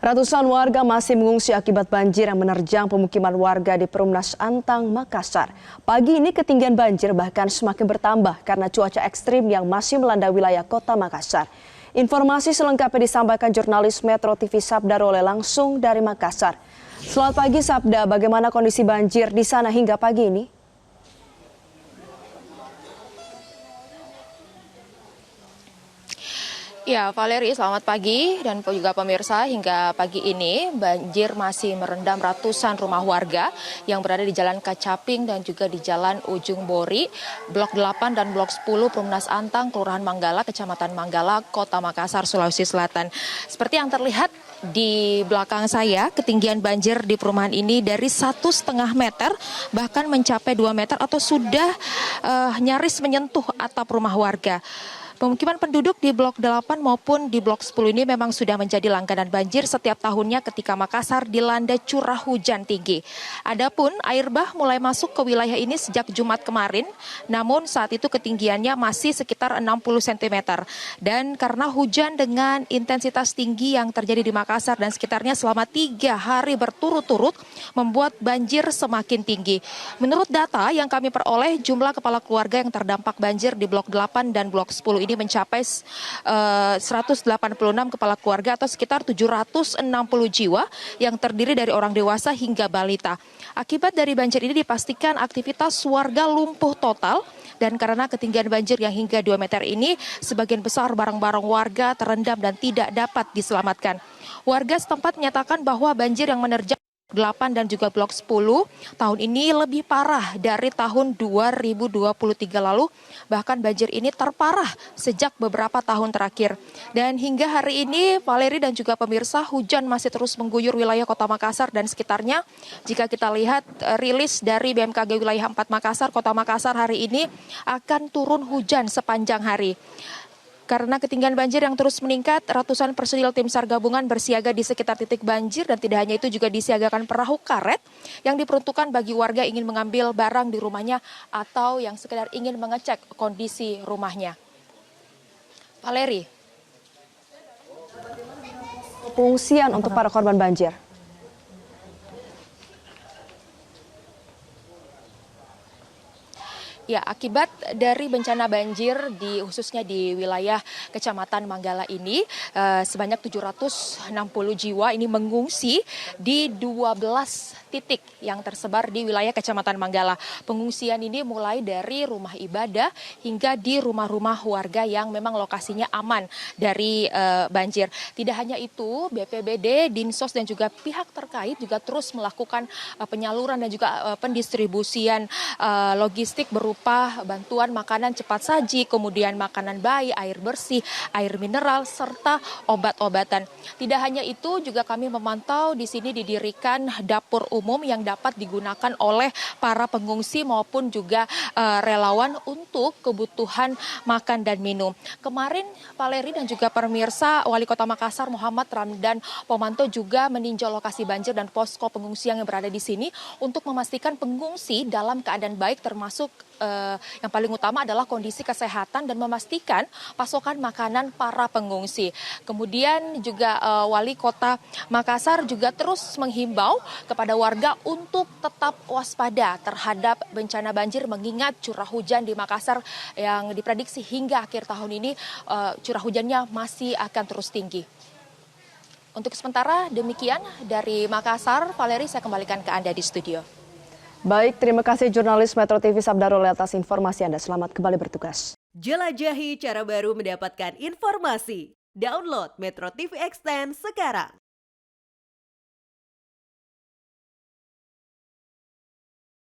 Ratusan warga masih mengungsi akibat banjir yang menerjang pemukiman warga di Perumnas Antang, Makassar. Pagi ini ketinggian banjir bahkan semakin bertambah karena cuaca ekstrim yang masih melanda wilayah kota Makassar. Informasi selengkapnya disampaikan jurnalis Metro TV Sabda Role langsung dari Makassar. Selamat pagi Sabda, bagaimana kondisi banjir di sana hingga pagi ini? Ya, Valeri, selamat pagi dan juga pemirsa. Hingga pagi ini banjir masih merendam ratusan rumah warga yang berada di Jalan Kacaping dan juga di Jalan Ujung Bori, Blok 8 dan Blok 10 Perumnas Antang, Kelurahan Manggala, Kecamatan Manggala, Kota Makassar, Sulawesi Selatan. Seperti yang terlihat di belakang saya, ketinggian banjir di perumahan ini dari 1,5 meter bahkan mencapai 2 meter atau sudah nyaris menyentuh atap rumah warga. Pemukiman penduduk di Blok 8 maupun di Blok 10 ini memang sudah menjadi langganan banjir setiap tahunnya ketika Makassar dilanda curah hujan tinggi. Adapun air bah mulai masuk ke wilayah ini sejak Jumat kemarin, namun saat itu ketinggiannya masih sekitar 60 cm. Dan karena hujan dengan intensitas tinggi yang terjadi di Makassar dan sekitarnya selama 3 hari berturut-turut membuat banjir semakin tinggi. Menurut data yang kami peroleh, jumlah kepala keluarga yang terdampak banjir di Blok 8 dan Blok 10 ini mencapai 186 kepala keluarga atau sekitar 760 jiwa yang terdiri dari orang dewasa hingga balita. Akibat dari banjir ini dipastikan aktivitas warga lumpuh total dan karena ketinggian banjir yang hingga 2 meter ini sebagian besar barang-barang warga terendam dan tidak dapat diselamatkan. Warga setempat menyatakan bahwa banjir yang menerjang 8 dan juga Blok 10 tahun ini lebih parah dari tahun 2023 lalu. Bahkan banjir ini terparah sejak beberapa tahun terakhir. Dan hingga hari ini Valeri dan juga pemirsa, hujan masih terus mengguyur wilayah Kota Makassar dan sekitarnya. Jika kita lihat rilis dari BMKG Wilayah 4 Makassar, Kota Makassar hari ini akan turun hujan sepanjang hari. Karena ketinggian banjir yang terus meningkat, ratusan personil tim SAR gabungan bersiaga di sekitar titik banjir dan tidak hanya itu juga disiagakan perahu karet yang diperuntukkan bagi warga ingin mengambil barang di rumahnya atau yang sekedar ingin mengecek kondisi rumahnya. Valeri. Pengungsian untuk para korban banjir. Ya, akibat dari bencana banjir khususnya di wilayah Kecamatan Manggala ini, sebanyak 760 jiwa ini mengungsi di 12 titik yang tersebar di wilayah Kecamatan Manggala. Pengungsian ini mulai dari rumah ibadah hingga di rumah-rumah warga yang memang lokasinya aman dari banjir. Tidak hanya itu, BPBD, Dinsos dan juga pihak terkait juga terus melakukan penyaluran dan juga pendistribusian logistik berupa bantuan makanan cepat saji, kemudian makanan bayi, air bersih, air mineral, serta obat-obatan. Tidak hanya itu, juga kami memantau di sini didirikan dapur umum yang dapat digunakan oleh para pengungsi maupun juga relawan untuk kebutuhan makan dan minum. Kemarin Valeri dan juga pemirsa, Wali Kota Makassar Muhammad Ramdan Pomanto juga meninjau lokasi banjir dan posko pengungsian yang berada di sini untuk memastikan pengungsi dalam keadaan baik, termasuk yang paling utama adalah kondisi kesehatan dan memastikan pasokan makanan para pengungsi. Kemudian juga Wali Kota Makassar juga terus menghimbau kepada warga untuk tetap waspada terhadap bencana banjir mengingat curah hujan di Makassar yang diprediksi hingga akhir tahun ini curah hujannya masih akan terus tinggi. Untuk sementara demikian dari Makassar, Valeri, saya kembalikan ke Anda di studio. Baik, terima kasih jurnalis Metro TV Sabda Role atas informasi Anda. Selamat kembali bertugas. Jelajahi cara baru mendapatkan informasi. Download Metro TV Extend sekarang.